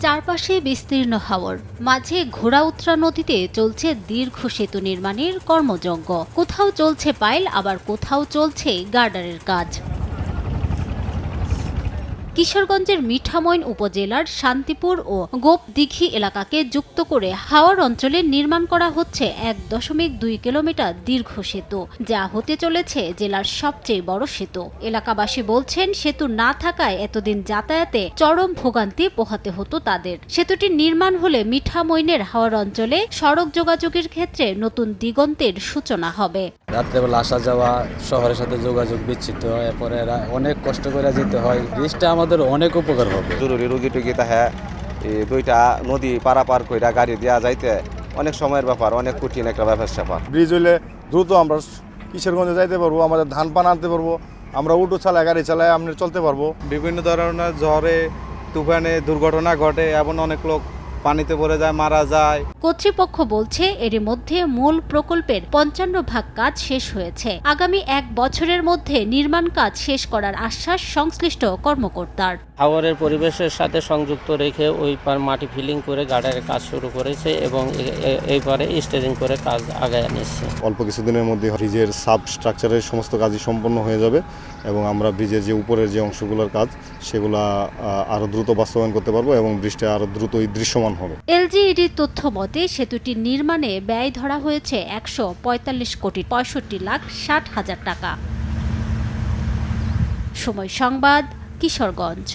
চারপাশে বিস্তীর্ণ হাওর, মাঝে ঘোড়াউত্রা নদীতে চলছে দীর্ঘ সেতু নির্মাণের কর্মযজ্ঞ। কোথাও চলছে পাইল, আবার কোথাও চলছে গার্ডারের কাজ। কিশোরগঞ্জের মিঠামইন উপজেলার শান্তিপুর ও গোপদিঘি এলাকাকে যুক্ত করে হাওর অঞ্চলে নির্মাণ করা হচ্ছে ১.২ কিলোমিটার দীর্ঘ সেতু, যা হতে চলেছে জেলার সবচেয়ে বড় সেতু। এলাকাবাসী বলছেন, সেতু না থাকায় এতদিন যাতায়াতে চরম ভোগান্তি পোহাতে হতো তাদের। সেতুটি নির্মাণ হলে মিঠামইনের হাওর অঞ্চলে সড়ক যোগাযোগের ক্ষেত্রে নতুন দিগন্তের সূচনা হবে। রাত্রেবেলা আসা যাওয়া, শহরের সাথে যোগাযোগ বিচ্ছিন্ন, এরপরে অনেক কষ্ট করে যেতে হয়। ব্রিজটা আমাদের অনেক উপকার হবে। জরুরি রোগী টুগী তাহে দুইটা নদী পারাপার কইরা গাড়ি দেওয়া যাইতে অনেক সময়ের ব্যাপার, অনেক কঠিন একটা ব্যাপার। ব্রিজ হইলে দ্রুত আমরা কিশোরগঞ্জে যাইতে পারবো, আমাদের ধান পান আনতে পারবো, আমরা উটো চালায় গাড়ি চালায় আমরা চলতে পারবো। বিভিন্ন ধরনের ঝড়ে তুফানে দুর্ঘটনা ঘটে, এমন অনেক লোক পানিতে পড়ে যায়, মারা যায়। কর্তৃপক্ষ বলছে, এর মধ্যে মূল প্রকল্পের ৫৫% কাজ শেষ হয়েছে। আগামী ১ বছরের মধ্যে নির্মাণ কাজ শেষ করার আশ্বাস সংশ্লিষ্ট কর্মকর্তার। হাওরের পরিবেশের সাথে সংযুক্ত রেখে ওই পার মাটি ফিলিং করে গার্ডারের কাজ শুরু করেছে এবং এই পারে স্টেজিং করে কাজ আগায় নিচ্ছে। অল্প কিছুদিনের মধ্যে ব্রিজের সাব স্ট্রাকচারের সমস্ত কাজই সম্পন্ন হয়ে যাবে এবং আমরা ব্রিজের যে উপরের যে অংশগুলোর কাজ সেগুলো আরো দ্রুত বাস্তবায়ন করতে পারবো এবং ব্রিজটা আরো দ্রুতই দৃশ্যমান হবে। এলজিইডির তথ্য মতে সেতুটি নির্মাণে ব্যয় ধরা হয়েছে ১৪৫,৬৫,৬০,০০০ টাকা। সময় সংবাদ, কিশোরগঞ্জ।